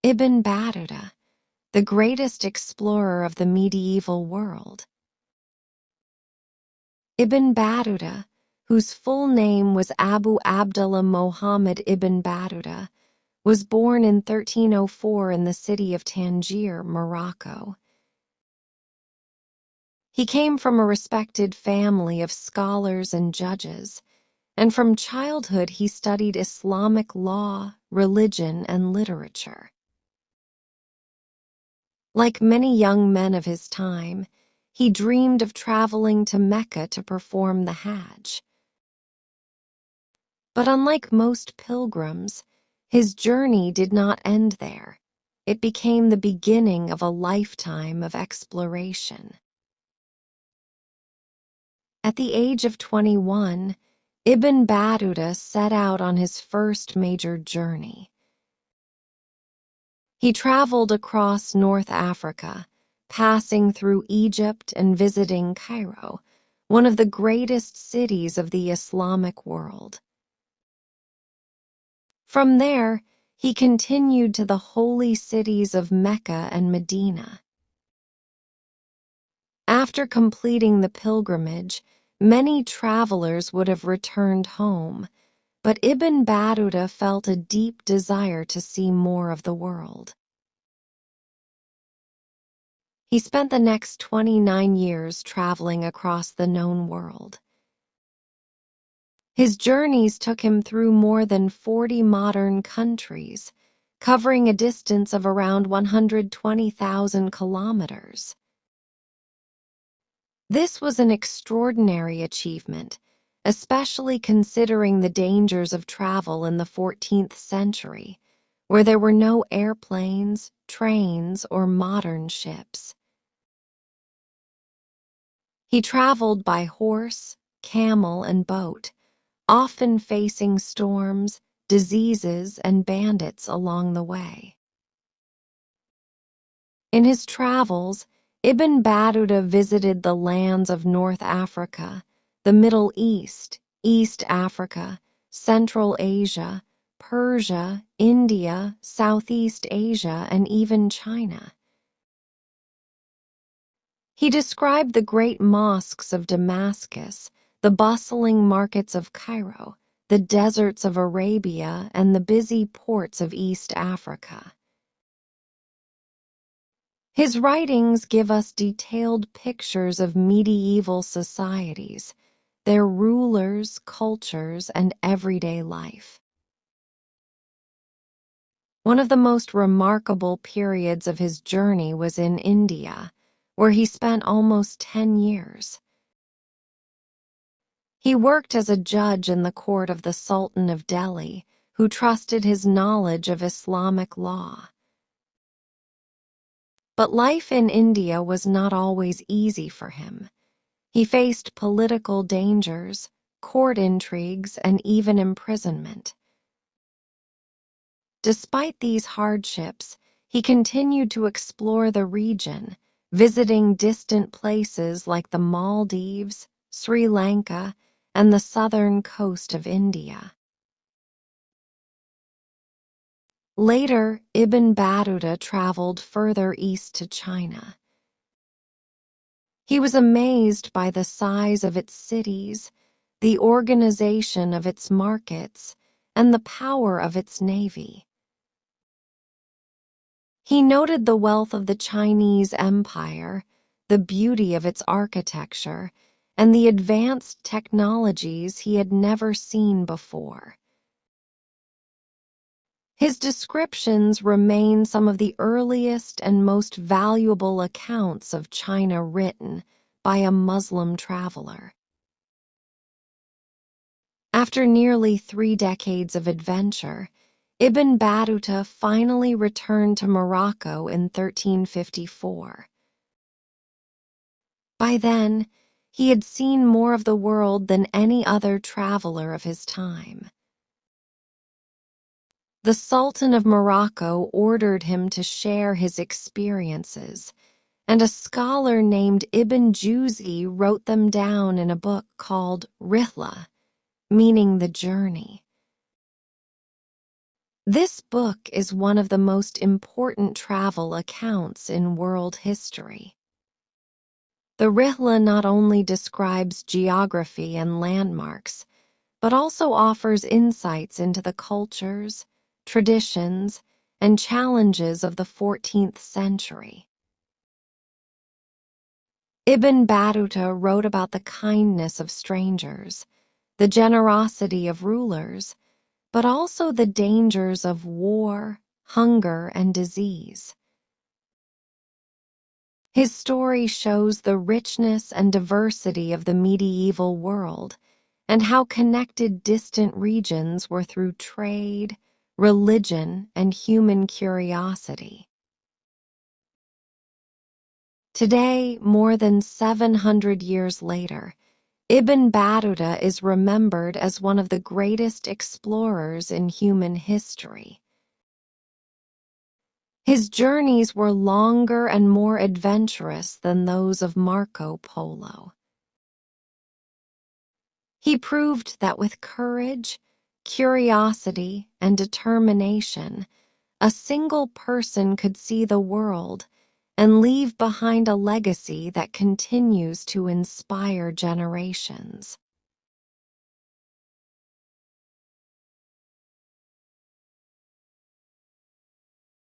Ibn Battuta, the greatest explorer of the medieval world. Ibn Battuta, whose full name was Abu Abdullah Muhammad ibn Battuta, was born in 1304 in the city of Tangier, Morocco. He came from a respected family of scholars and judges, and from childhood he studied Islamic law, religion, and literature. Like many young men of his time, he dreamed of traveling to Mecca to perform the Hajj. But unlike most pilgrims, his journey did not end there. It became the beginning of a lifetime of exploration. At the age of 21, Ibn Battuta set out on his first major journey. He traveled across North Africa, passing through Egypt and visiting Cairo, one of the greatest cities of the Islamic world. From there, he continued to the holy cities of Mecca and Medina. After completing the pilgrimage, many travelers would have returned home, but Ibn Battuta felt a deep desire to see more of the world. He spent the next 29 years traveling across the known world. His journeys took him through more than 40 modern countries, covering a distance of around 120,000 kilometers. This was an extraordinary achievement, especially considering the dangers of travel in the 14th century, where there were no airplanes, trains, or modern ships. He traveled by horse, camel, and boat, often facing storms, diseases, and bandits along the way. In his travels, Ibn Battuta visited the lands of North Africa, the Middle East, East Africa, Central Asia, Persia, India, Southeast Asia, and even China. He described the great mosques of Damascus, the bustling markets of Cairo, the deserts of Arabia, and the busy ports of East Africa. His writings give us detailed pictures of medieval societies, their rulers, cultures, and everyday life. One of the most remarkable periods of his journey was in India, where he spent almost 10 years. He worked as a judge in the court of the Sultan of Delhi, who trusted his knowledge of Islamic law. But life in India was not always easy for him. He faced political dangers, court intrigues, and even imprisonment. Despite these hardships, he continued to explore the region, visiting distant places like the Maldives, Sri Lanka, and the southern coast of India. Later, Ibn Battuta traveled further east to China. He was amazed by the size of its cities, the organization of its markets, and the power of its navy. He noted the wealth of the Chinese Empire, the beauty of its architecture, and the advanced technologies he had never seen before. His descriptions remain some of the earliest and most valuable accounts of China written by a Muslim traveler. After nearly 3 decades of adventure, Ibn Battuta finally returned to Morocco in 1354. By then, he had seen more of the world than any other traveler of his time. The Sultan of Morocco ordered him to share his experiences, and a scholar named Ibn Juz'i wrote them down in a book called Rihla, meaning the journey. This book is one of the most important travel accounts in world history. The Rihla not only describes geography and landmarks, but also offers insights into the cultures, traditions, and challenges of the 14th century. Ibn Battuta wrote about the kindness of strangers, the generosity of rulers, but also the dangers of war, hunger, and disease. His story shows the richness and diversity of the medieval world and how connected distant regions were through trade, religion, and human curiosity. Today, more than 700 years later, Ibn Battuta is remembered as one of the greatest explorers in human history. His journeys were longer and more adventurous than those of Marco Polo. He proved that with courage, curiosity, and determination, a single person could see the world and leave behind a legacy that continues to inspire generations.